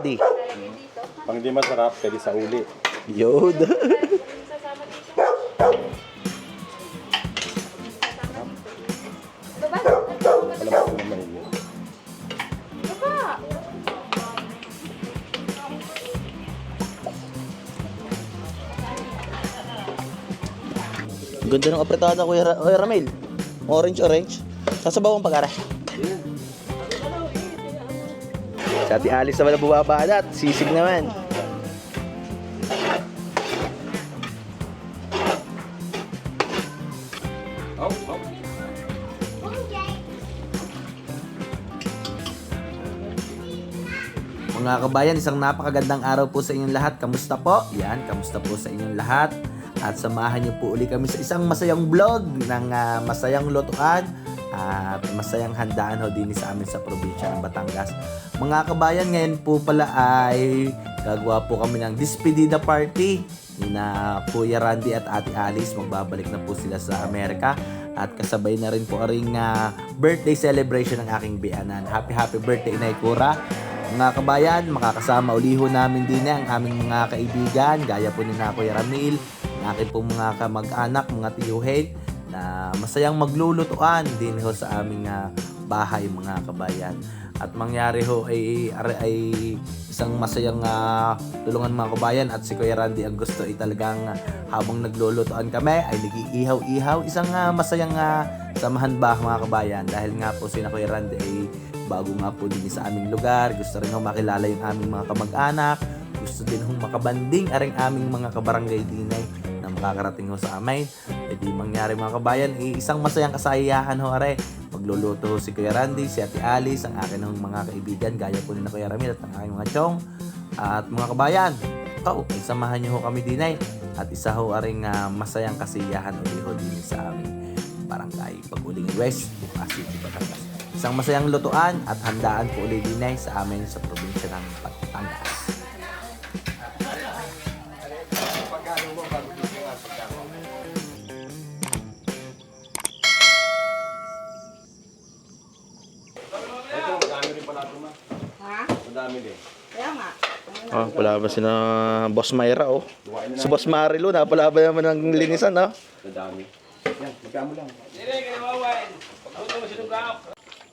di. Pang di masarap, pwede sa uli. Yod. Palamak ko naman yun. Ganda ng apretada, Kuya Ramil. Orange. Sasabaw ang pag-ara. Sa Ate Alice naman na bumabalat. Sisig naman. Mga kabayan, isang napakagandang araw po sa inyong lahat. Kamusta po? Yan, kamusta po sa inyong lahat? At samahan niyo po uli kami sa isang masayang vlog ng masayang lutuan at masayang handaan ho din sa amin sa probinsya ng Batangas. Mga kabayan, ngayon po pala ay gagawa po kami ng despedida party ni na Kuya Randy at Ate Alice. Magbabalik na po sila sa Amerika at kasabay na rin po aring birthday celebration ng aking biyanan. Happy birthday, Inay Cura. Mga kabayan, makakasama uliho namin din ang aming mga kaibigan, gaya po ni na Kuya Ramil, akin po mga kamag-anak, mga tiyuhin, na masayang maglulutuan din ho sa aming bahay, mga kabayan. At mangyari ho ay isang masayang tulungan, mga kabayan. At si Kuya Randy ang gusto ay talagang habang naglulutuan kami ay nag-iihaw-ihaw. Isang masayang samahan ba, mga kabayan. Dahil nga po si Kuya Randy ay bago nga po din sa aming lugar. Gusto rin ho makilala yung aming mga kamag-anak. Gusto din hong makabanding aring aming mga kabarangay dinay na makakarating ho sa amin. E di mangyari, mga kabayan, isang masayang kasayahan ho are. Magluluto ho si Kuya Randy, si Ate Alice, ang akin ng mga kaibigan, gaya po ni na Kuya Ramil at ang aking mga chong. At mga kabayan, samahan niyo ho kami dinay. At isa ho aring masayang kasiyahan uli ho din sa aming barangay Paguling West, Bukas City, Batangas. Isang masayang lutuan at handaan po uli dinay sa amin sa probinsya ng Batangas. Madami din. Kaya nga. Oh, pala ba si na Boss Myra, oh. Si Boss Marilo, napala ba naman ng linisan, oh. Madami. Yan, magkamo lang.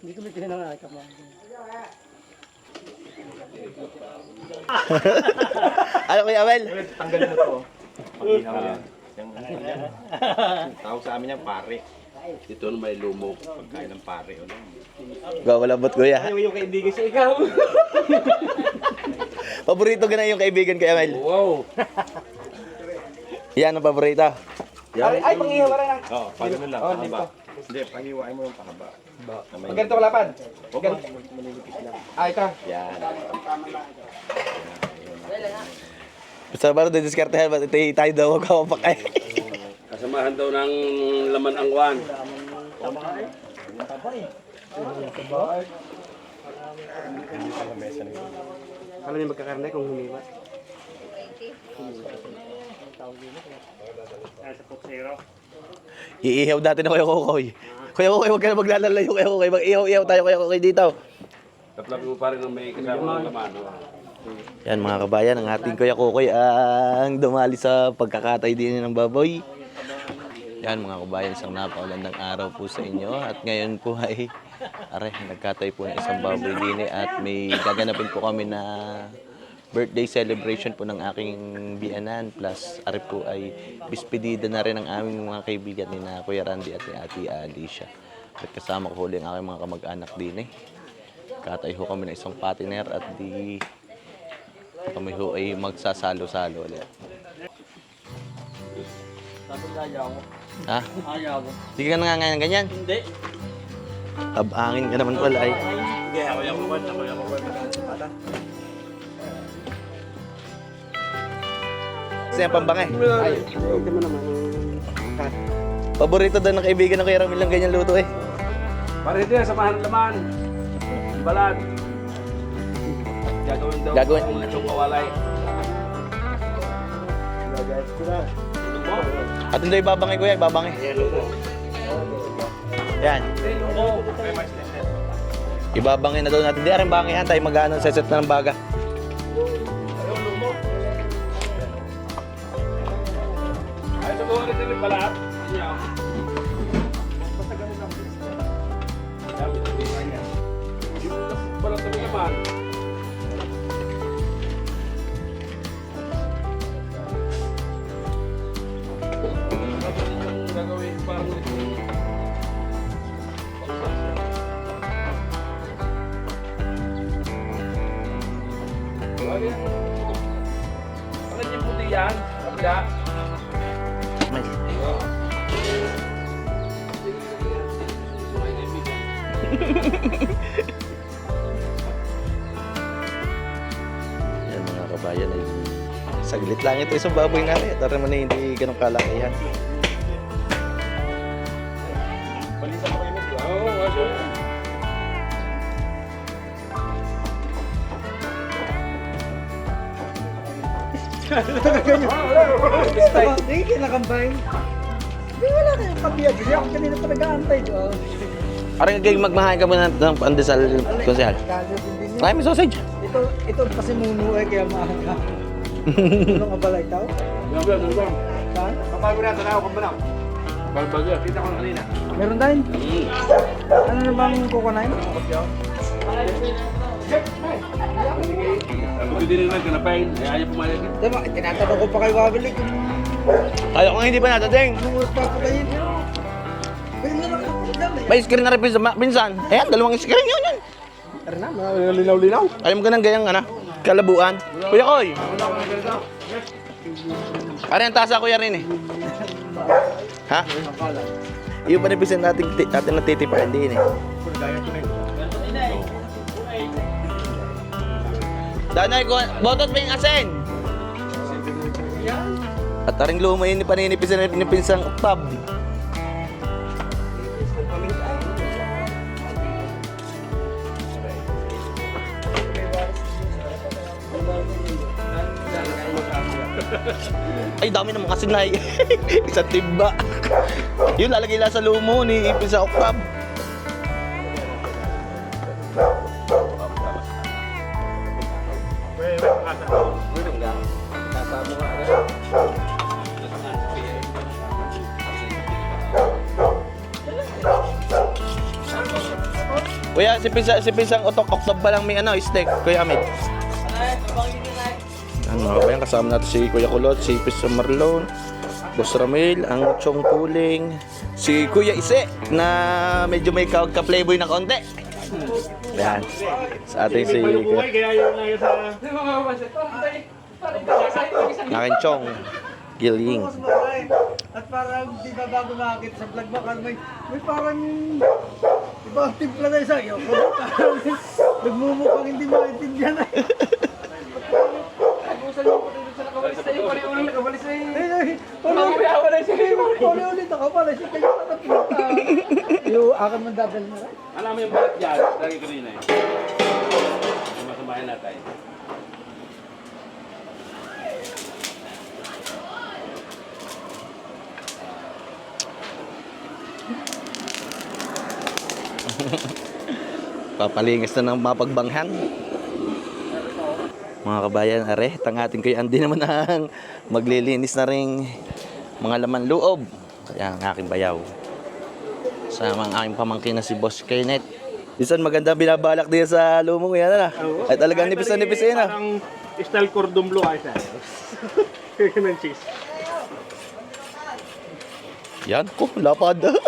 Hindi ko bitin na nga mo. Ano, Kuya Abel? Tanggalin mo to. Pag-inaw yan. Tawag sa amin yan, pare. Ito na may lumok. Pagkain ng pare. Gawalabot, Kuya. Ayaw yung kaibigan sa ikaw. Paborito ka na yung kaibigan, Kuya Abel? Wow! Yan ang paborito. Ay, pang-ihaw ka rin ang... Oo, paano mo lang, pahaba. Hindi, pang-iwain mo yung pahaba. Pag ganito kalapad. Ay, ito. Yan. Basta ba rin didiskartehan, ba't tayo daw magkakapakay? Kasamahan daw ng laman ang wan. Alam niyo magkakarne kung humiwa. Iihaw natin na Kuya Kukoy. Kuya Kukoy, huwag ka na maglalalayo, Kuya Kukoy. Mag-ihaw-ihaw tayo, Kuya Kukoy, dito. Tatlapin mo pa rin ng may kasama ng laman. Yan, mga kabayan, ang ating Kuya Kukoy ang dumali sa pagkakatay din ng baboy. Yan, mga kabayan, isang napakagandang araw po sa inyo. At ngayon po ay nagkatay po ng isang baboy din at may gaganapin po kami na birthday celebration po ng aking biyanan. Plus, po ay bispedida na rin ang aming mga kaibigan ni na Kuya Randy at Ate Alicia. At kasama ko huli ang aking mga kamag-anak din. Katay ho kami ng isang patiner at di kami ho ay magsasalo-salo ulit. Ha? Ayaw. Hindi ka nangangain ng ganyan? Hindi. Tabangin ka naman pala ay. Hindi, ayaw ko Kasi ang pambangay. Ay, ito mo naman. Paborito daw ng kaibigan ng Kuya Ramil lang ganyan luto eh. Pare ito yan, samahan ng laman. Balat. Gagawin. Kung itong kawalay. At hindi ibabangay, Kuya, ibabangay. Yan. Ibabangay na daw natin. Di rin bangayan tayo mag-ano, set na ng baga. Ay, sa buwan rin yung balat. Yan. Basta ganun lang. Dami na tingnan yan. Yung balat na laman. Tapos yung gagawin parang ito. Ano yung puti yan? Kabila? May. Yan mga kabayan ay saglit lang ito isang baboy namin. Tara naman ay hindi ganun kalakihan. Balisa mo kayo medyo. Oo, waso. Hindi kinakambay. Hindi wala kayong kabiyag. Kasi ako kanina pa nag-aantay. Parang gagawin magmahain ka muna ng pandesal, konsehal. Kalit din yun. Ay, may sausage. Ito kasi muno eh, kaya mahal ka. Anong abalay tao? Gabi, gabi. Saan? Kapag mo na, tanaw kung manaw. Balbaga. Kita ko na kanina. Meron din. Ano na bang kukunain? Sabi din nila, kanapain. Ayaw pumayag. Diba, tinatanong ko pa kay Wabili kung Kaya ko nga hindi pa natating. anong oras papatayin. Ayun na lang ako dyan eh. May screen na rin pinsan. Ayan, dalawang screen yun yun. Tara na, mga linaw-linaw. Ayaw mo ka ng gayang ano, kalabuan. Kuya Koy. Ano yung tasa kuya rin eh? Ha? Yung panipisan natin natitipa, hindi yun eh. Danay ko, botot pa yung asin. At taring lumayin ni paninipisan na pinipinsang oktab. Ay, dami naman kasi na isang timba. Yun, lalagay lang sa lumo ni ipin sa oktab. Kuya, si Pinsang oktab ba lang may ano, steak, Kuya Amid? Ano ba yan? Kasama natin si Kuya Kulot, si Pinsang Marlon, Boss Ramil, ang Chong Puling, si Kuya Ise na medyo may ka-playboy na konti. Yan. Sa ating si Nakin Chong Giling. At parang di ba bago makakita sa vlog mo, may parang ibang timpla na isa. Nagmumukhang hindi maintindihan na. Ulit ako pala siya kayo na pinunta. Yung akin man dadal na rin. Alam mo yung balat dyan, lagi ko rin eh. Masamahin natin. Papalingas na ng mapagbanghan. Mga kabayan, are, tangatin ko yung Andy naman ang maglilinis na rin mga laman loob. Kaya ang aking bayaw. Sama ang aking pamangkin na si Boss Kenneth. Bisan maganda binabalak din sa lumo yan na. Ay talagang nipis na nipis yan na. Parang style cordon bleu ay sa Chicken and cheese. Yan ko, lapad. Ang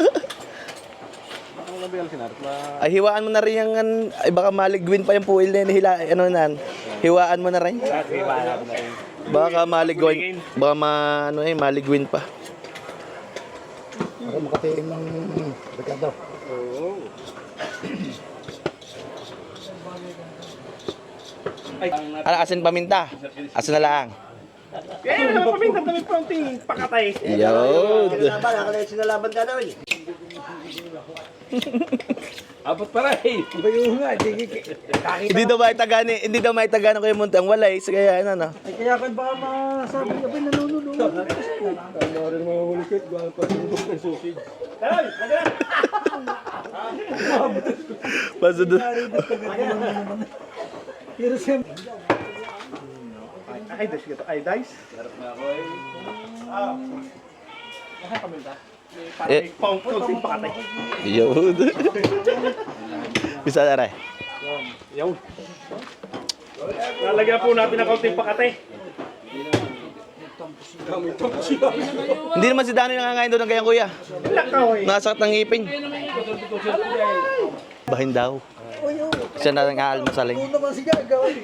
labihan sinarap na Ay hiwaan mo na rin yung, ay baka maligwin pa yung puwil na yun, ano nan. Hiwaan mo na rin. Baka maligwin, baka maligwin pa. Para makatiim ng Ricardo. Ano, asin paminta? Asin na lang. eh, pamintan kami konting pakatay. Yun. Sinalaban ka daw eh. Abot para eh. Bayo nga, Hindi daw may tagani ko yung muntang walay. So kaya ano no. Ay kaya kung baka masabi ka ba nanunulungan. Ano rin mga mulikit, gawa pa rin ng susid. Paso doon. Pero siyempre, Ay, dice ka to. Ay, dice. Sarap na ako eh. Parang pang kunting pakatay. Yun. Bisa na rin. Yun. Lalagyan po natin ng kaunting pakatay. Hindi naman si Dano nangangain doon ng gayang kuya. Lakaw eh. Nasakit ng ngipin. Bahin daw. Uy, uy. Siya na lang aalmasaling. Kung naman si Gaga. Ay,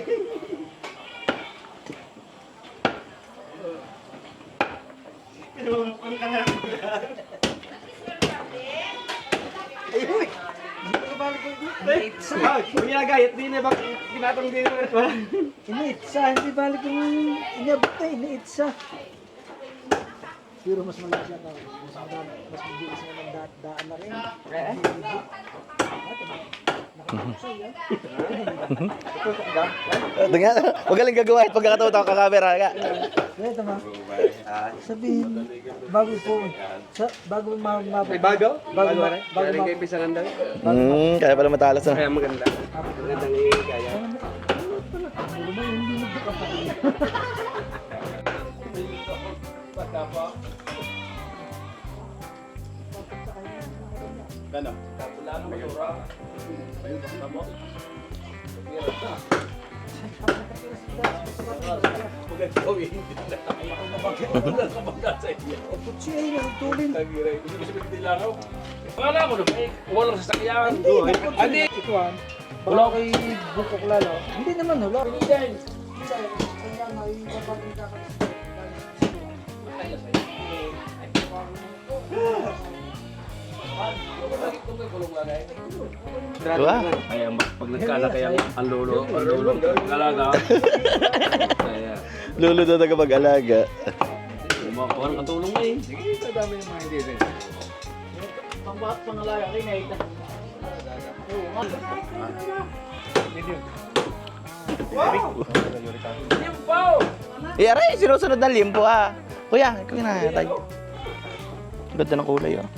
uy. Kung ginagayat din eh, bakit ginatang din eh. Iniitsa, hindi balik yung inabot na, iniitsa. Pero mas malaki siya ka. Mas mabilis na ng daan na rin. Tingnan, magaling gagawa at pagkakataon ako kakamera ka. Kaya tama. Sabihin, bago po, bago Bago? bago Galing pisangan daw. Kaya pala matalas na. Kaya maganda. Magandang kaya. Gano? Wala nang mayura. Ayun, basta mo. Maganda ko hindi na. Wala ka maganda sa inyo. Kutsi ay natulin. Tagiray. Hindi ko sabihin dilaraw. Wala mo na. Walang sasakyan. Hindi. Ituan. Wala kay bukok lalo. Hindi naman wala. Kaya may kapatid ka. Diba? Ay, pag nagkaanak kaya ang lolo, ngalaga. Kaya, Lolo na mag-alaga. kumakuha ng katulong mo eh. Pangalaya kay Naita. Aray, sinusunod na limpo ah. Kuya, ikaw na tayo. Ganda ng kulay oh.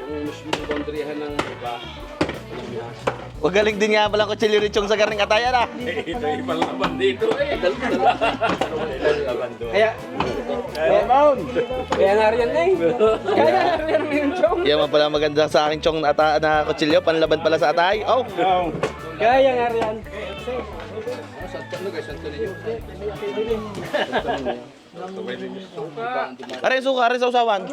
Yung mismo boundaryhan ng iba. Huwag galing din nga palang kutsilyo ni Chong sa karning atayan ah. Ito yung palaban dito eh. Kaya, kaya nga riyan eh. Kaya nga riyan yung chong. Yan man pala maganda sa akin Chong na kutsilyo, panlaban pala sa atay. Oh! Kaya nga riyan. Aray, suka, aray sa usawan.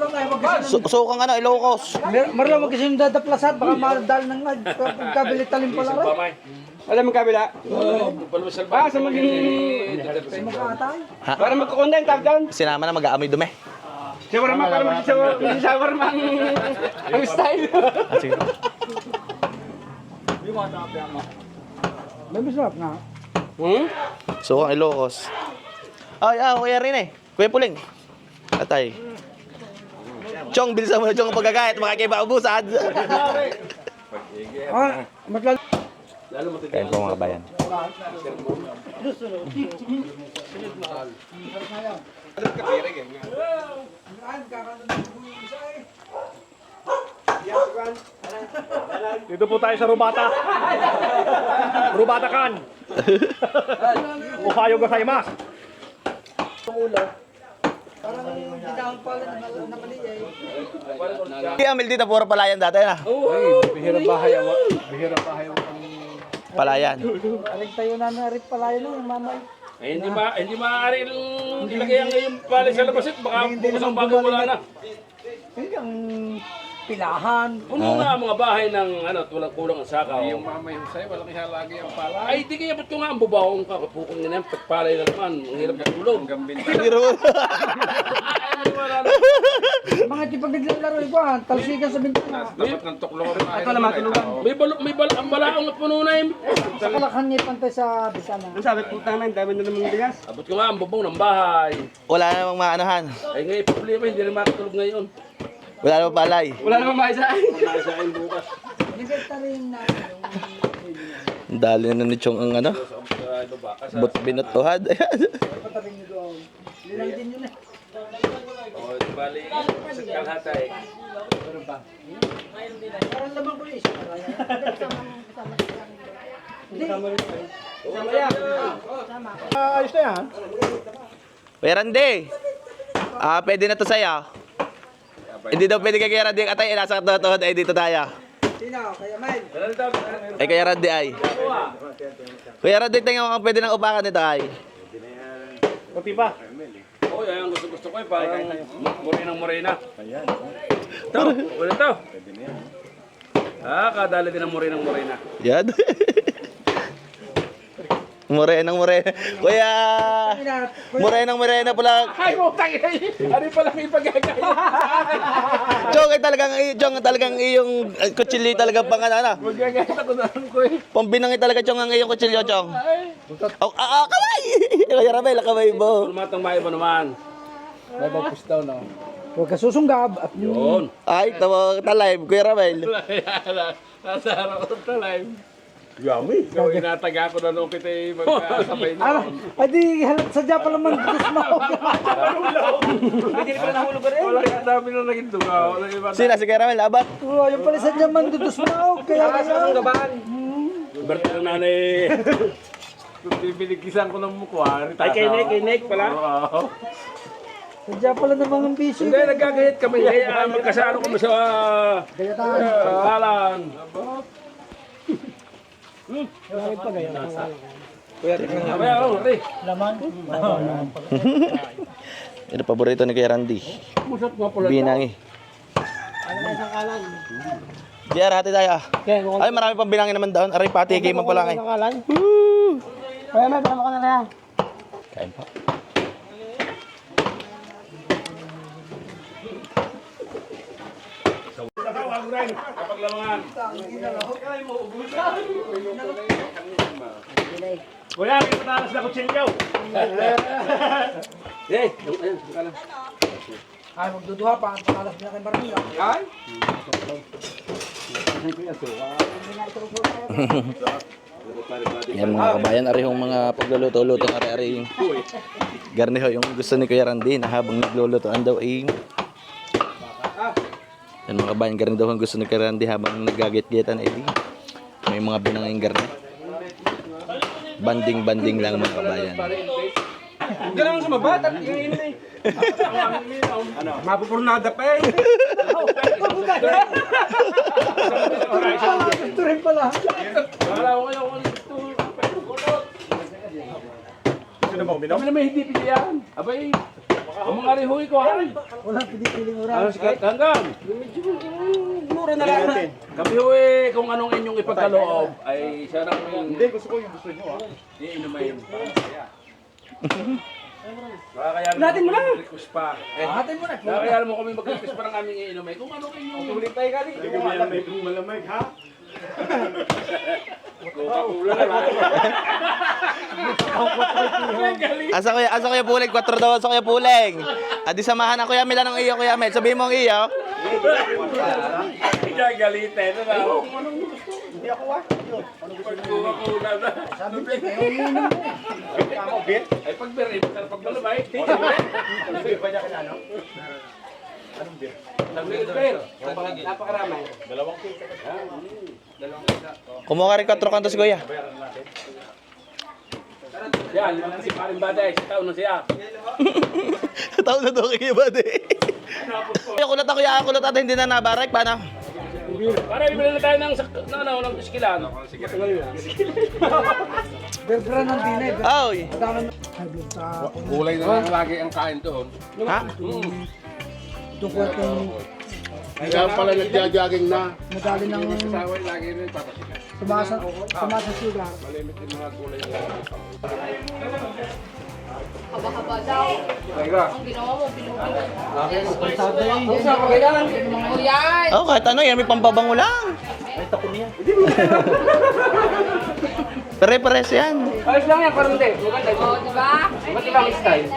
Sukang ano, Ilocos. Marlo kasi yung dadaplasat, baka madal ng pagkabilit talim pala rin. Alam mo kabila? Ah, sa maging... Makatay. Para magkukunda yung top down. Sinama na mag-aamoy dumi. Shawarma, para mag-shawarma ang style. Ah, sige. May masarap nga. Sukang Ilocos. Ay, kuya rin eh. Kuya Puling. Atay. Chong, bilisan mo na Chong ang pagkakait. Makakiba ubusan. Ah, maglal... Kain po mga kabayan. Dito po tayo sa Rubata. Rubata kan. Ohayo gozaimasu. Parang dinahon pala na mali eh. Kaya Amil dito, puro palayan dati na. Bihirang bahay awa. Bihirang bahay awa. Palayan. Aling tayo na narit pala yun yung mamay. Eh, hindi maaari ilagay ang ngayong pala sa labas it. Baka bukas ang bago wala na. Hanggang pilahan. Puno nga ang mga bahay ng walang kulang ang sakaw. Yung mamay Jose, walang ihalagi ang pala. Ay, di kaya ba't ko nga ang bubawang kakapukong nila yan, pagpalay na naman, ang hirap na tulog. Gambin. Mga tipag naglalaro ko ha, talsikan sa bintana. Dapat ng tuklong rin. Ito naman tulugan. May ang balaong na puno na yun. Sa kalakhan niya pantay sa bisana. Ang sabi po namin, dami na namang bigas. Abot ko nga ang bubong ng bahay. Wala namang maanohan. Ay ngayon, problema, hindi rin makatulog ngayon. Wala namang palay. Wala namang maisain. Masasain bukas. Nagkita rin na Ang dali na ni Chong ang ano. Sa baba, kasi Binutuhad. patabing nyo doon. Lilang din yun eh. Bali, sa kalhatay. Parang lamang ko isa. Ayos na yan. Kuya Randy, pwede na to sa'yo. Hindi daw pwede kay Kuya Randy. Atay, nasa tuhod ay dito tayo. Sino? Kaya Mel. Ay, Kuya Randy ay. Kuya Randy, tingnan mo kung pwede nang upakan nito ay. Kunti pa. Oo, yan ang gusto ko eh. Parang morena. Ayan. Ito, wala ito. Kadali din ang morena. Yan. Morena. Kuya! Morena pala. Ay, putang ina. Ano pala may pagagay? Chong, talagang iyong kutsilyo talaga pang ano. Magagay ako na ko eh. Pambinangi talaga, Chong, ang iyong kutsilyo, Chong. Kamay! Kuya Ramel, kamay mo. Lumatang mayo ba naman? May bagpustaw na. Huwag ka susunggab. At Yun. Ay, tawag live, Kuya Ramel. Nasa harap ko sa live. Yummy. Kung inataga ko na nung kita magkasabay na. ay di halat sadya pala man gusto mo. Hindi pala nahulog ka rin. Wala yung dami na naging duga. Sina, si Kuya Ramel, abat. Oh, yung pala sadya man gusto mo. Kaya Berti ng nanay. Kung pinigisan ko ng mukha. Ay, kay Nick pala. Oo. sadya pala namang ang bisyo. Hindi, nagkagahit kami. Kaya magkasano kami sa halan. Kuya tingnan nga. Kaya, Ray. Ito paborito ni Kuya Randy. Musot nga pala. Binangi. JR, hati tayo. Ay, marami pang binangin naman doon. Aray, pati kay man pala ngay. Kaya may baka na na. Kain pa. Kapag lamangan. Kuya, may patalas na kutsilyo. Eh, ayun, kala. Ay, magduduha pa. Ang pangalas niya kay Barnila. Ay? Yan mga kabayan, arihong mga pagluluto-luto ng ari-ari yung garniho yung gusto ni Kuya Randy na habang naglulutoan daw ay yan mga kabayan, garni daw ang gusto ni Kuya Randy habang naggagit-gitan ay may mga binanging garni. Banding lang mga kabayan. Hindi naman sa mabata. Yung ini. Mapupurnada pa eh. Ito rin pala. Wala ko kayo kung ito. Sino ba uminom? Kami na may hindi pilihan. Abay, ang mga rihoy ko ay. Wala pinipiling oras. Ano si Hanggang? Mura na lang. Kami huy, kung anong inyong ipagkaloob ay siya nang Hindi, gusto ko yung gusto nyo ah. iinumayin. Natin mo na. Request pa. Atin mo na. Kaya mo kami mag-request pa ng aming iinumay. Kung anong inyong... Tulit tayo ka rin. Hindi ko malamig kung malamig ha. Coca-Cola na lang. Asa kuya Puling, 4 daw sa kuya Puling. Adi samahan ako Kuya Mel, anong iyo Kuya Mel? Sabihin mo ang iyo. Gagalitin na lang. Hindi ako Coca-Cola na. Sabi ko, kayo uminom mo. Ako, beer? Ay pag beer, pag malamay. Beer ba niya kinano? Anong beer? Beer. Napakaramay. Dalawang cake. Kumuha ka rin 4 kantos Kuya. Yan, limang kasi paring baday. Sa taon na siya. Tawag na daw kay Bade. Kulat ako ya, kulat at hindi na nabarak paano? Para ibili na tayo ng iskilan. Sige, Berbra ng dinay. Oy. Madami sa Kulay na lang lagi ang kain doon. Ha? tukwat ng Kaya pala nagja-jogging na. madali ng Saway lagi rin papasikat. tumasa sugar. Malimit yung mga kulay na. Haba-haba daw. Ang ginawa mo, binubulan. O yan. Oh, kahit ano yan, may pampabango lang. Pare-pares yan. Ayos lang yan, parang hindi. Maganda. O, diba? Iba't ibang style.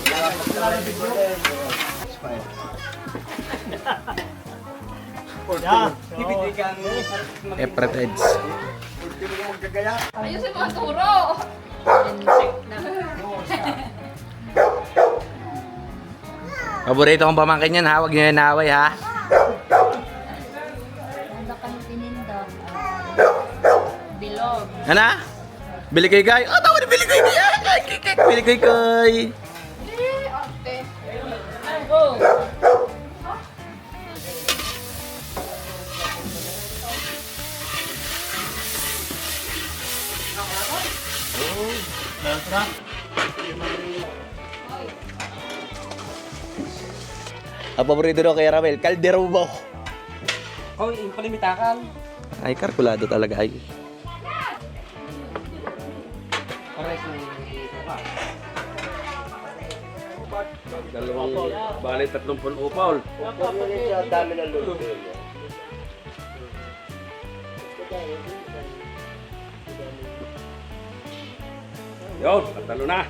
Kaya Epretids. Ayusin mo ang turo. Paborito kong pamangkin yan ha, huwag nyo inaway ha. Ganda kang tininda. Bilog. Ano? Bili kay Guy? Oh, tawa na bili kay Guy! Bili kay Guy! Ate. Oh. Ang paborito daw kay Ramel, kaldero mo. Oh, yung palimitakan. Ay, kalkulado talaga ay. Pares ng tuka. Dalawang, bali 30 upaw. Dami ng lulo. Yun, tatalo na.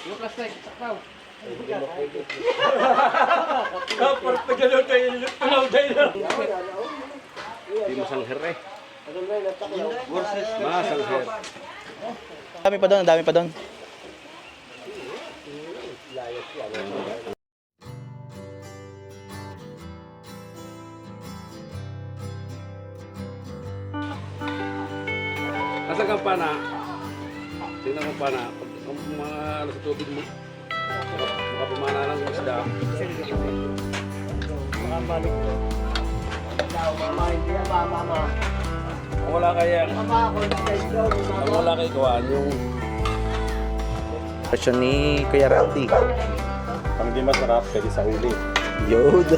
Yung plastic, sakaw. Hindi mo sangher eh. Masangher. Dami pa doon, dami pa doon. Asa kang pana? Tingnan mo pana. Pag ang mga ano sa tubig mo, makapumana ng isda. Makabalik ko. Mama, hindi na mama. Kung wala kaya, Mama, ako na kayo. kung wala kay Kuan, yung Version ni Kuya Randy. Pang di masarap, pwede sa huli. Yod.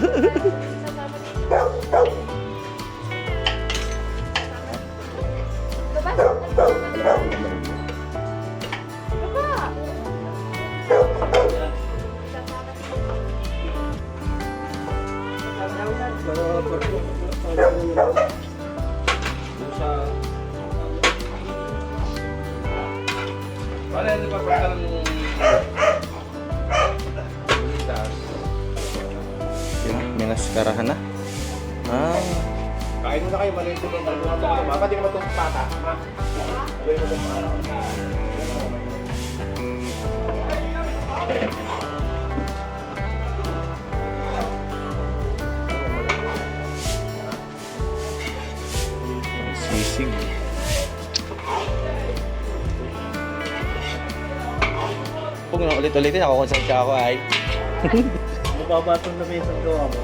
yung sa... Para hindi pa pagka ng... Bulitas. May naskarahan na. Ah. Kain mo na kayo, maliit ito. Mama, di naman itong pata. Sisig. Huwag na ulit-ulitin, nakukonsensya ako ay. Mababatong na may isang gawa mo.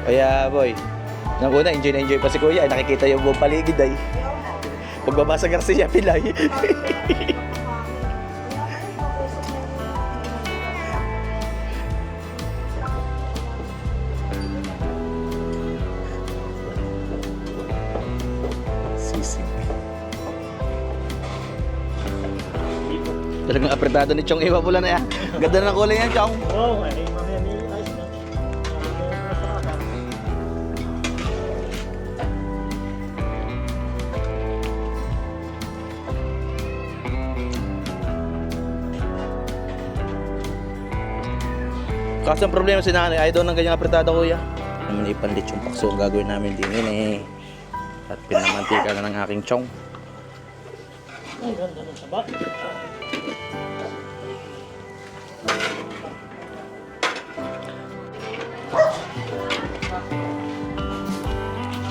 Kaya boy, nang una enjoy na enjoy pa si Kuya ay nakikita yung buong paligid ay. Pagbaba sa Garcia Pilay. Sisig. Talagang apretado ni Chong Iwa pula na yan. Ganda na ng kulay yan, Chong. Oo, ay mamaya ni ayos na. Kaso ang problema si nanay, ayaw daw ng ganyang apretado, Kuya. Naman ipanlit yung pakso ang gagawin namin din yun eh. At pinamantika na ng aking Chong. Ang ganda ng sabat.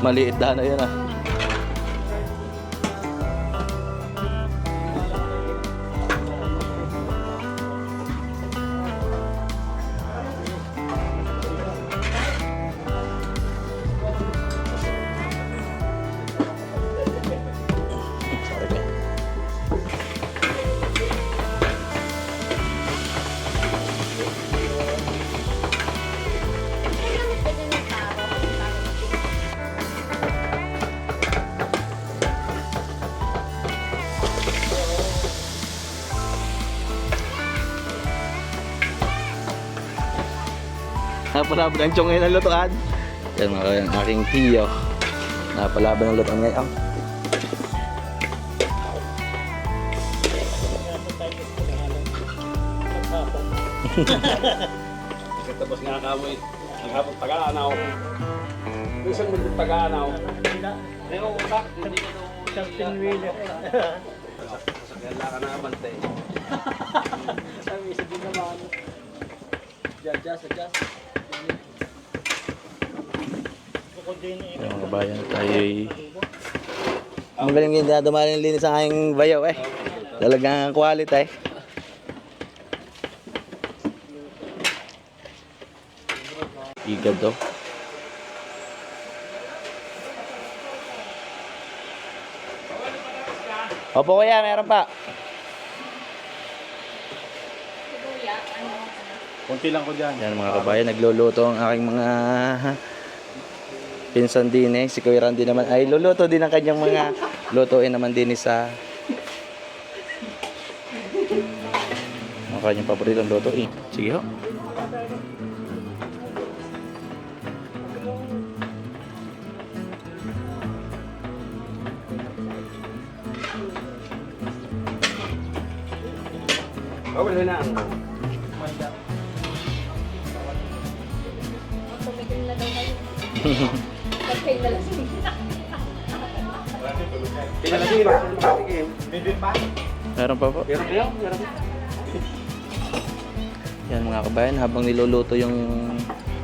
Maliit na ano yun ah. Sorry ka. Napalaban ang Chong ngayon ang lutuan. Yan mga yung aking tiyo. Napalaban ang lutuan ngayon. Tapos nga kamoy. Naghapon taga-anaw. Minsan mo yung taga-anaw. Pero utak, hindi ka nung... Something wheeler. Sasakyan lang ka naman, te. Sabi, isa din naman. Adjust. Bukod din eh. Yung mga bayan tayo magaling yung dadamali ng linis sa aking bayaw eh. Talagang quality eh. Igad daw. Opo kuya, meron pa. Kuya, ano? Kunti lang ko dyan. Yan mga kabayan, nagluluto ang aking mga pinsan din eh. Si Kuya Randy naman ay luluto din ang kanyang mga lutuin naman din sa ang kanyang paboritong lutuin. Sige ho. Wala na. Tumitin na daw kayo. Pag-pay na lang sila. Pinalagay ba? Meron pa po. Meron kayo? Meron. Yan mga kabayan, habang niluluto yung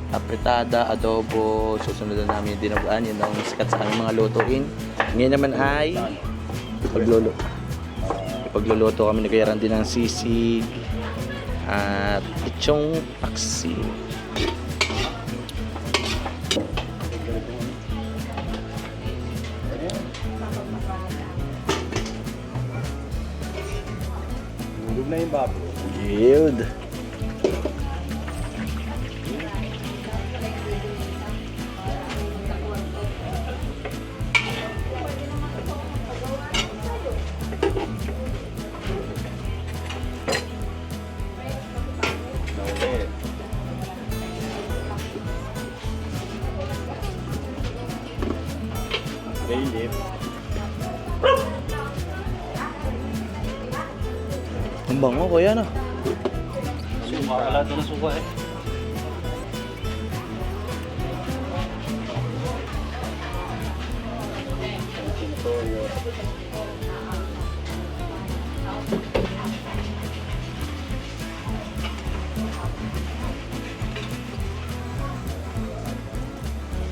apritada, adobo, susunod na namin yung dinuguan. Yun ang sikat sa aming mga lutuin. Ngayon naman ay ipagluluto kami ni Kuya Randy ng sisig at itong paksi. Hulog na yung babo. Yield. Naulit. Bay leaf. Ang bango kuya no? Suka. Wala doon na suka eh.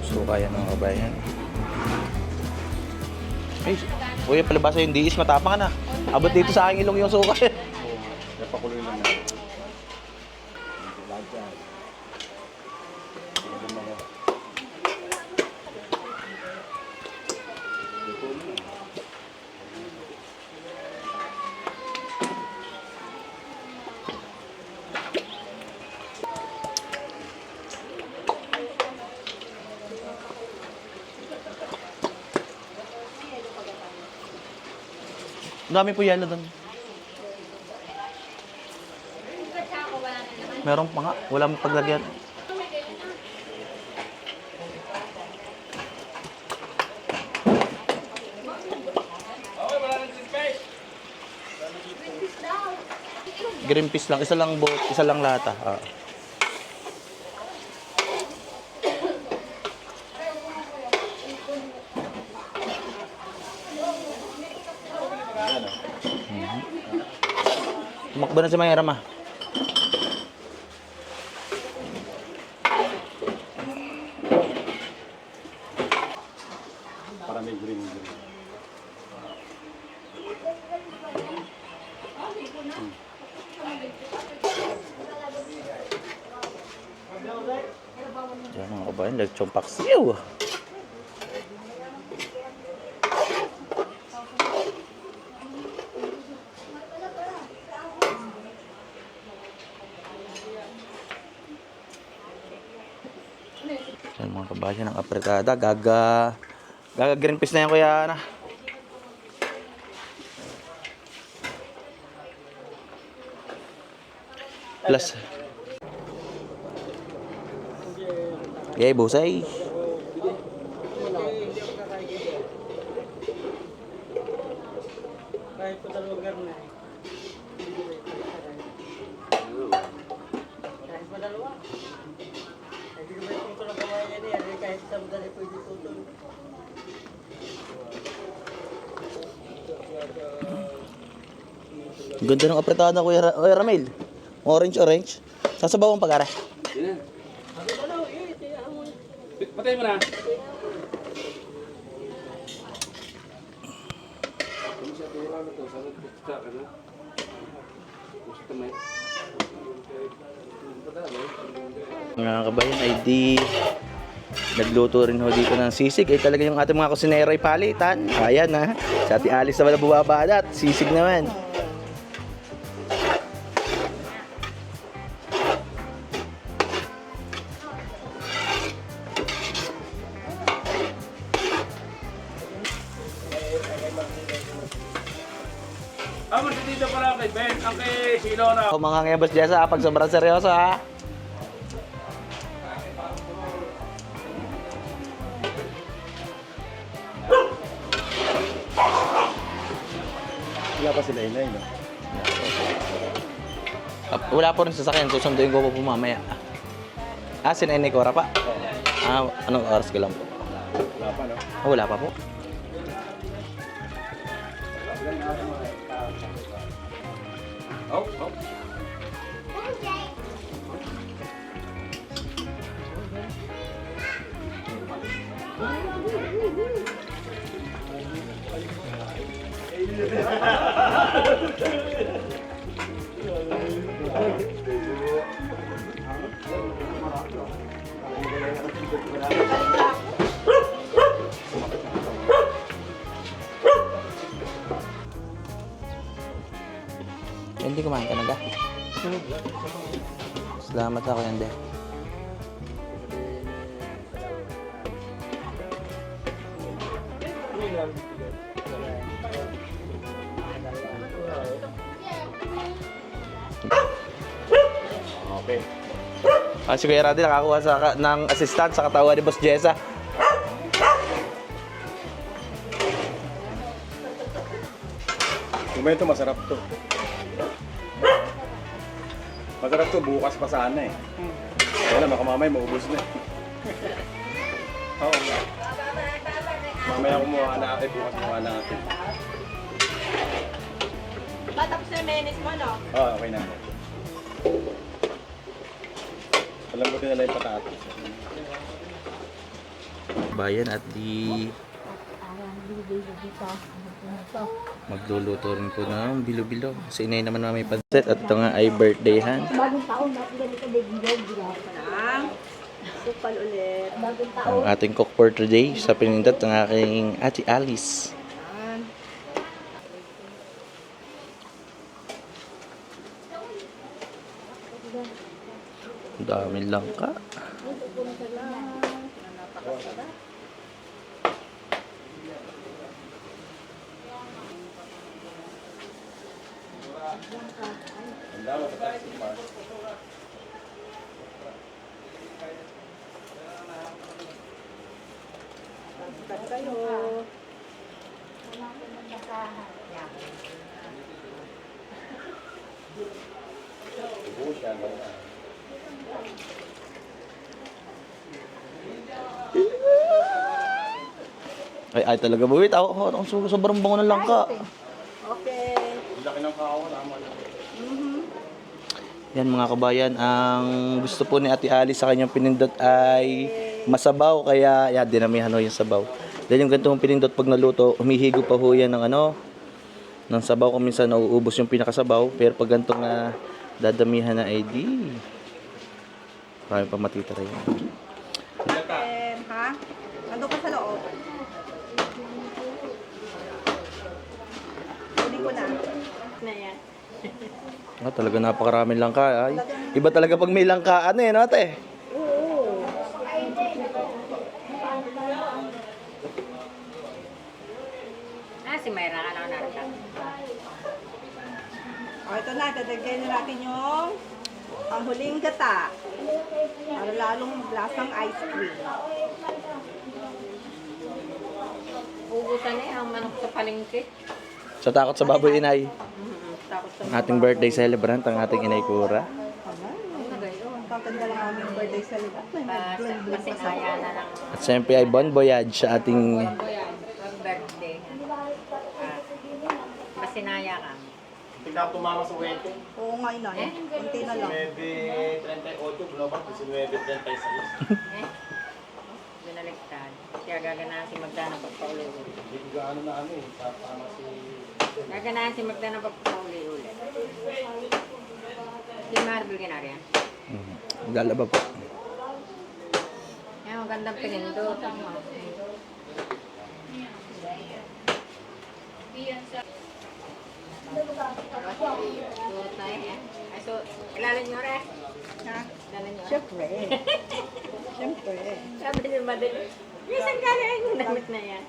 So kaya mga kabayan. Ay, kuya palabasa yung diis, matapang ka na. Abot dito sa aking ilong yung suka. Napakuloy lang na. Ang dami po yelo doon. Meron pa nga, wala mong paglagyan. Green peas lang, isa lang lata. Ah. Tumakbo na si Mayra ma. Para may green. Diyan mga kabayan, lechong paksiw. Yan mga kabayan, ang apretada. Gaga green peas na yan kuya na. Plus. Yay, busay. Kahit pa dalawang garna eh. Ganda ng apretada, Kuya Ramil. Orange. Sasabaw ang pag-ara. Yan. Patay mo na. Mga kabayan ay di nagluto rin ho dito ng sisig. Ay talaga yung ating mga kusinero ay palitan. Ayan ha. Sa Ate Alice naman na bumabadat. Sisig naman. Mas dito pala kay Ben, ang kay Silora. Ako mga ngayabas Jessa, pag sobrang seryoso ha. Wala pa sila inay, no? Wala po rin sasakyan. Susunduin ko po mamaya. Sinanay ko pa. Anong oras ka lang po? Wala pa, no? Wala pa po. Oh. Hindi kumain ka na ga? Salamat ako yan de. Okay. Si Kuya Randy nakakuha ng assistant sa katawa ni Boss Jessa. Kumento, masarap to. Masarap to, bukas pa sana eh. Kaya lang, baka mamaya maubos na eh. Oo nga. Mamaya kumuha na ako, bukas kumuha na natin. Tapos na menis mo, no? Oo, okay na. Alam ko tinala yung patatas. Bayan at di magluluto rin po ng bilo-bilo. Si inay naman may pansit at ito nga ay birthdayhan. Bagong taon natin ganito bigyan Supal ulit. Bagong taon. Ang ating cook for today sa pinindot ng aking Ate Alice. Ang dami langka. Ay talaga buwit. Ako sobrang bango ng langka. Okay. Laki ng kao, tama na. Yan mga kabayan, ang gusto po ni Ate Alice sa kanyang pinindot ay masabaw, kaya yan, dinamihan ho yung sabaw. Dahil yung ganitong pinindot pag naluto, humihigo pa ho yan ng sabaw, kung minsan nauubos yung pinakasabaw, pero pag ganitong dadamihan na ay di marami pa matitira yan. Ha? Nandun ka sa loob. Kunin ko na. Na yan. Talaga napakaraming langka. Ay, iba talaga pag may langkaan no ate? Oo. Si Mayra ka na natin. Ito na, dadagyan na natin yung ang huling gata. Para lalong lasang ice cream. Ubusan na yung manok sa palengke. Sa takot sa baboy inay. Takot sa Ating birthday celebrant, ang ating inay Kura. Ang nagayon. Tatanda lang aming birthday celebration. Masinaya na lang. At siyempre ay bon voyage sa ating Birthday. Masinaya ka. Tingnan tumama sa wete. Oo nga, inay. Kunti na lang. 9:38 global, 19:36. Binaliktad. Kaya gaganahan si Magda ng pagpauli-uli. Hindi ko gaano na ano eh, tama si... Gaganahan si Magda ng pagpauli-uli. Si Marvel ginarya. galaba po. Yan, magandang pinindot. So, ilalim nyo rin. Ha? Ilalim nyo. Siyempre. Siyempre. Sabi niyo madali. Minsan kalahin yung damit na yan.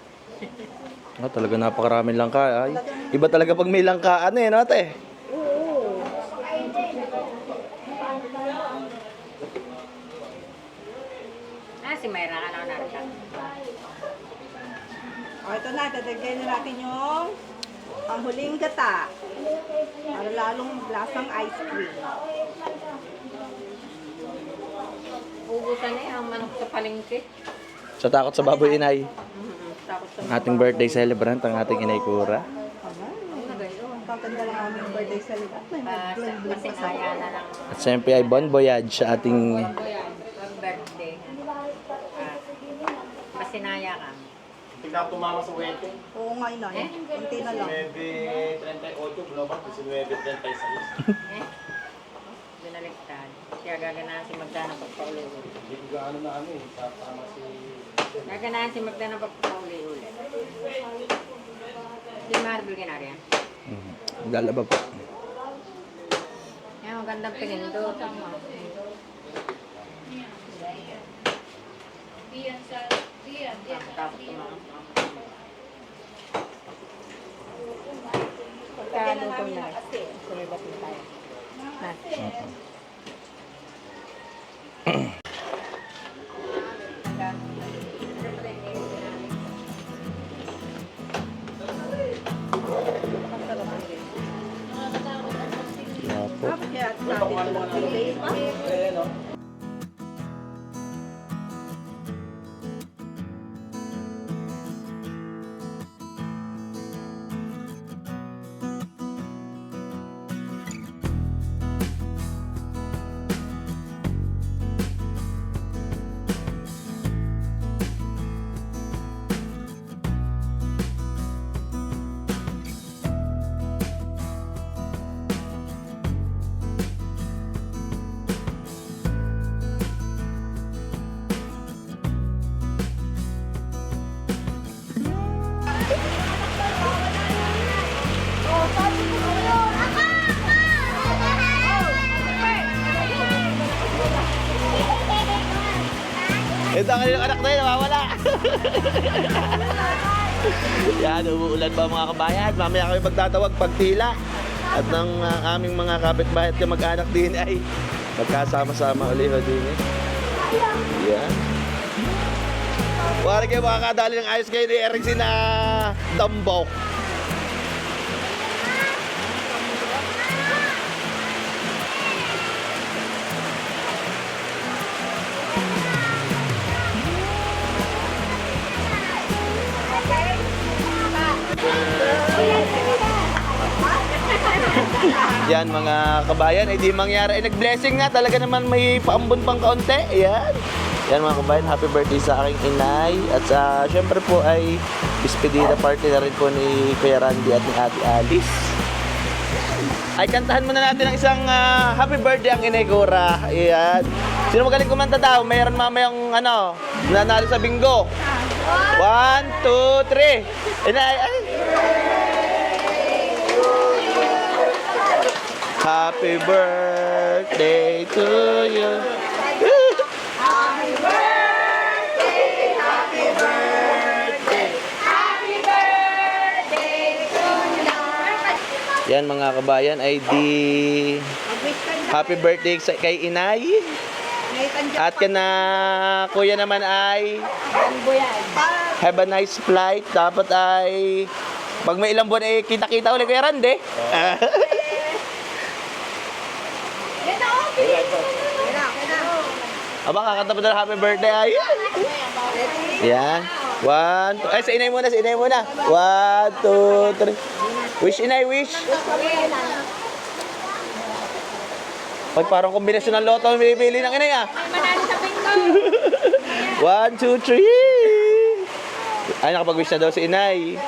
Talaga napakaraming langka. Ay, iba talaga pag may langkaan eh, no, ate? Oo. Si Mayra ka na narita. O, ito na. Tatagay na natin yung ang huling gata. Para lalong maglasang ice cream. Ubusan na ang manok sa palengke. Sa takot sa baboy inay. Takot sa Ating birthday celebrant, ang ating inay Kura. Tatanda lang aming birthday celebration. Masinaya na lang. At siyempre ay bon voyage sa ating Birthday. Masinaya ka. Tingnan tumama sa wete. Oo nga, inay. Kunti na lang. 9:38 global, 19:36. Binaliktad. Kaya gaganahan si Magda ng pagpauli-uli. Hindi ko gaano na ano eh, tama si... Gaganahan si Magda ng pagpauli-uli. Si Marvel ginarya. galaba po. Yan, magandang pinindot. Tapos tumakas. Pagkaluto na. Sumibat na tayo. Ha? Opo. Bakit kaya natin ito lang pili pa? Ito ang kanilang anak na yun, nawawala. Yan, umuulan pa mga kabayan. Mamaya kami magtatawag pagtila. At ng aming mga kapitbahay at kamag-anak din ay magkasama-sama ulit ho din eh. Yan. Wala kayo makakadali ng ayos kayo ni Eric na Dambok. Yan mga kabayan, di mangyari. Nag-blessing na, talaga naman may paambon pang kaunti. Yan. Yan mga kabayan, happy birthday sa aking inay. At syempre po ay despedida party na rin po ni Kuya Randy at ni Ate Alice. Ay, kantahan muna natin ang isang happy birthday ang inay Kura. Yan. Sino magaling kumanta daw? Mayroon mamayang nanalo sa bingo. 1, 2, 3. Inay, ay. Happy birthday to you. Happy birthday, happy birthday, happy birthday to you. Yan mga kabayan ay di happy birthday kay inay. At kana kuya naman ay have a nice flight. Dapat ay pag may ilang buwan ay kita-kita ulit kay Randy. Aba, kakanta pa na happy birthday. Ayan. Yan. 1, 2. Ay, sa inay muna, sa inay muna. 1, 2, 3. Wish, inay, wish. Ay, parang kombinasyon ng loto ang pinipili ng inay, ah. Manalo sa bingo. 1, 2, 3. Ay, nakapag-wish na daw si inay.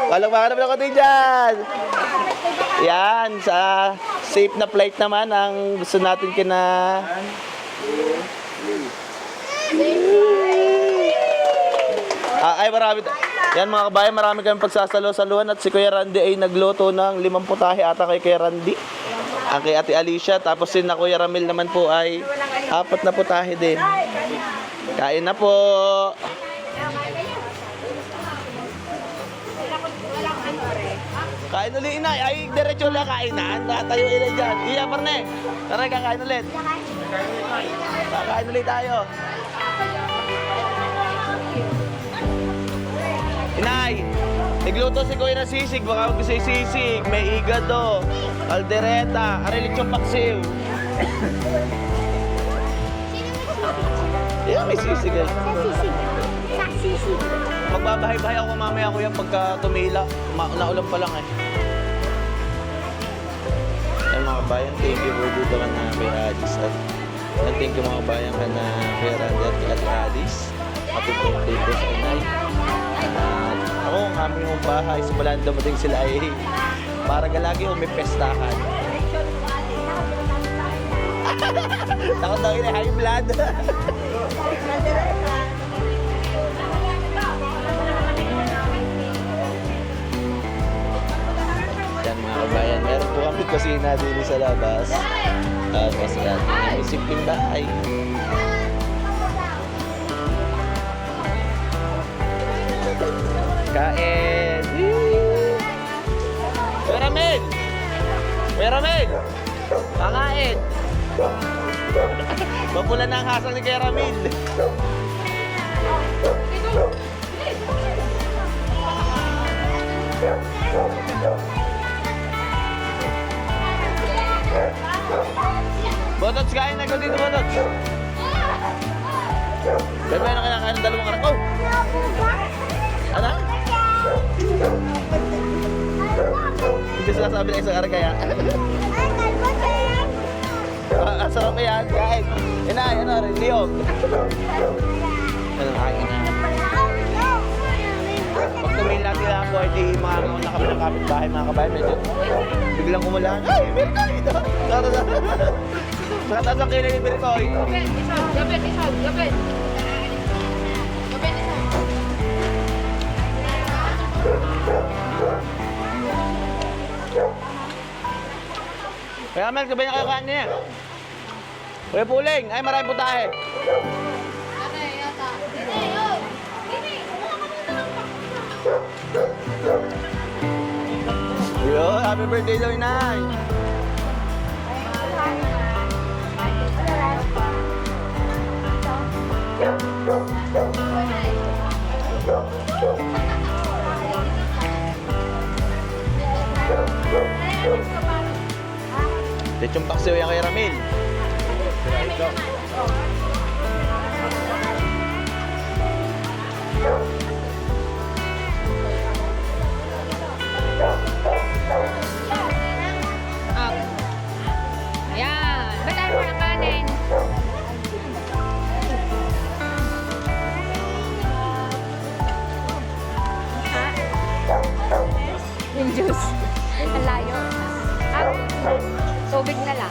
Palakpakan naman ako din dyan. Yan, sa safe na flight naman ang gusto natin kina... ay, marami. Yan mga kabayan, marami kami pagsasalo-saluhan at si Kuya Randy ay nagluto ng 5 putahe ata kay Kuya Randy. Ang kay Ate Alicia, tapos si na Kuya Ramil naman po ay 4 na putahe din. Kain na po. Kain ulit, inay. Ay, diretso lang kainan. Tayo inay dyan. Iya, parne. Tara, kakain ulit. Kakain ulit tayo. Inay, nagluto si Kuya na sisig. Baka gusto yung sisig. May igado, kaldereta, arilichong paksiw. Yeah, may sisig eh. Magbabahay-bahay ako mamaya ko yan pagka tumila. Naulan pa lang eh. Ay mga bayan, thank you for dito ka na kay Adis. At thank you mga bayan ka na kay Randy at kay Ate Adis. Happy birthday po sa inay. At ako, ang aming yung bahay, simulan dumating sila ay para lagi may pestahan. Takot daw yun eh, high blood. Yan mga kabayan, meron po kami kusina din sa labas. Kasi yan, may simpleng bahay. Kain! Kuya Ramil! Kuya Ramil! Kakain! Mapula na ang hasang ni Kuya Ramil. Botots, kain na ko dito, Botots. Bebe, ano kinakain ng 2 anak? Oh! Ano? Hindi sinasabi na isang arak kaya. Sarap yan, kain. Inay, ano rin, liyog. Ano, kain na. Pag tumil natin lang po, hindi mga muna kami ng kapitbahay, mga kabayan. Medyo biglang umulan. Ay, Mirkoy! Sa kataas ang kilay ni Mirkoy. Gabit, isa. Kaya Mel, sabay na kayo kain niya. Kuya Puling, ay maraming putahe. Yo, happy birthday daw, inay. Lechong paksiw yan kay Ramil. Ayan. Bataan mo ng kanin. Ha? Yung juice. Ang layo. Tubig na lang.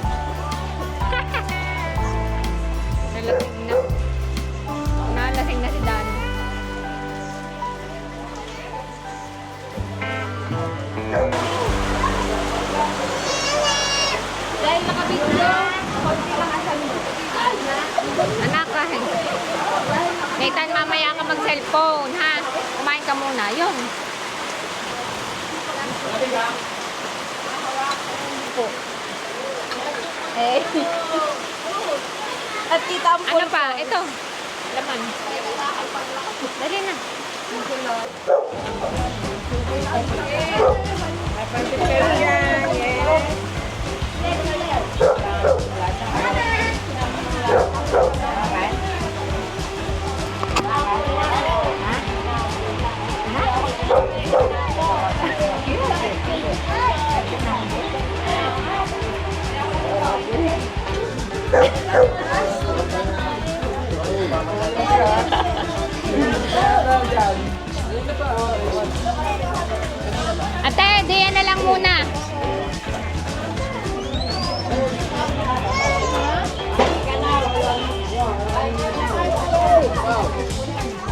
Nalasing na. Nalasing na si Dan. Dahil nakabidyo, konti lang asan mo. Anak ka, Nathan, mamaya ka mag-cellphone, ha? Kumain ka muna. Yun. Po. At kita ang Ano pa? Ito. Laman. Dali na. Happy birthday, yes. Ate, diyan na lang muna.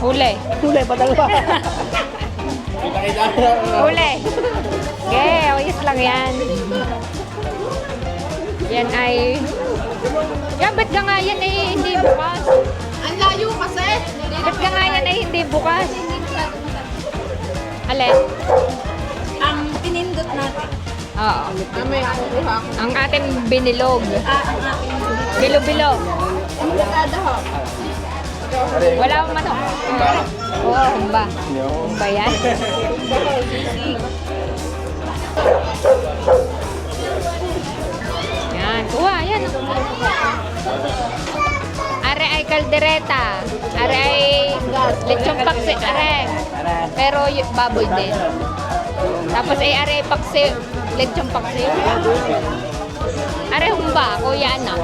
Huli. Tulay pa dalawa. Huli. Okay, ayos lang yan. Yan ay... Yan, ba't ka nga yan ay hindi bukas? Ang layo kasi. Ba't ka nga yan ay hindi bukas? Alin? Ang pinindot natin. Oo. Mamaya kukuha ko. Ang ating binilog. Ang aking Bilo-bilo. Encantada ho. Wala akong manok. Oo, humba. Humba yan. Yan, kuha, yan. Are ay kaldereta. Are ay lechong paksi. Are. Pero baboy din. Tapos ay are ay paksi. Lechong paksi. Are humba, kuya anak.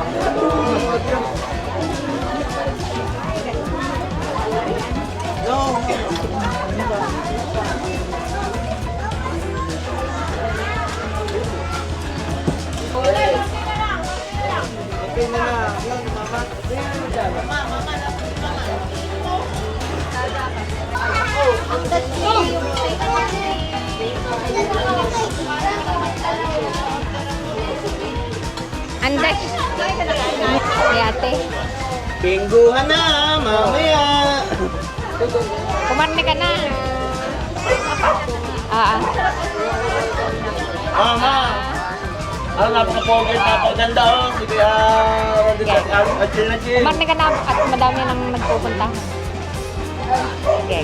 Anday. Ay, ate. Pingguhan na, mamaya. Kumarni ka na. Ah. Mama. Ang napaka-pogi, napakaganda oh. Si Kuya at chill na chill. Kumarni ka na at madami nang nagpupunta. Okay.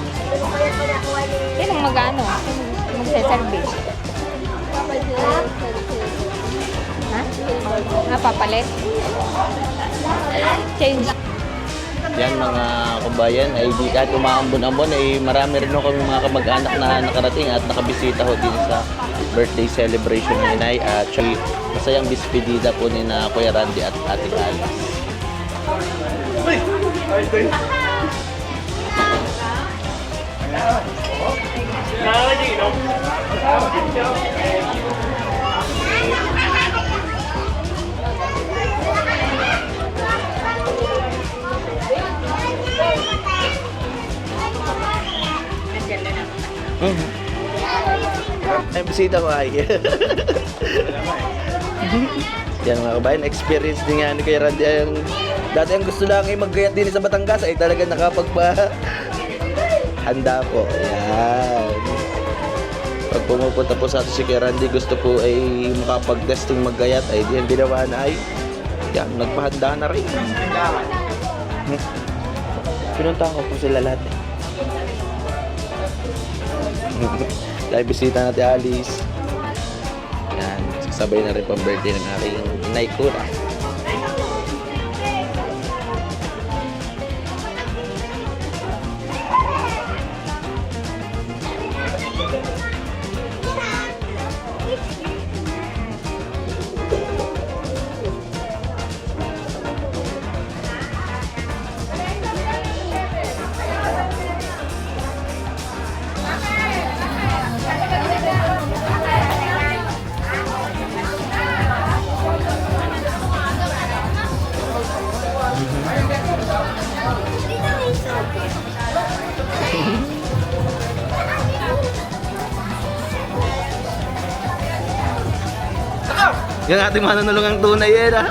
Sinong mag-ano? Sinong magsaservice? Ha? Napapalit? Change. Yan mga kabayan, ay di kahit umaambon-ambon ay marami rin kami mga kamag-anak na nakarating at nakabisita ho din sa birthday celebration ni Inay at masayang bispedida po ni na Kuya Randy at Ate Alice. Ay, bisita ko ay. Yan mga kabayan, experience din nga ni Kuya Randy. Dati ang gusto lang ay maggayat din sa Batangas ay talaga nakapagpa handa po. Yan. Pag pumupunta po sa atin si Kuya Randy, gusto po ay makapag-testing maggayat ay di ang ginawa na ay yan, nagpahanda na rin. Pinuntahan ko po sila lahat eh. Dahil bisita natin Alice. Yan, sasabay na rin pang birthday ng aking Inay Kura. Yung ating mananulungang tunay yan ah.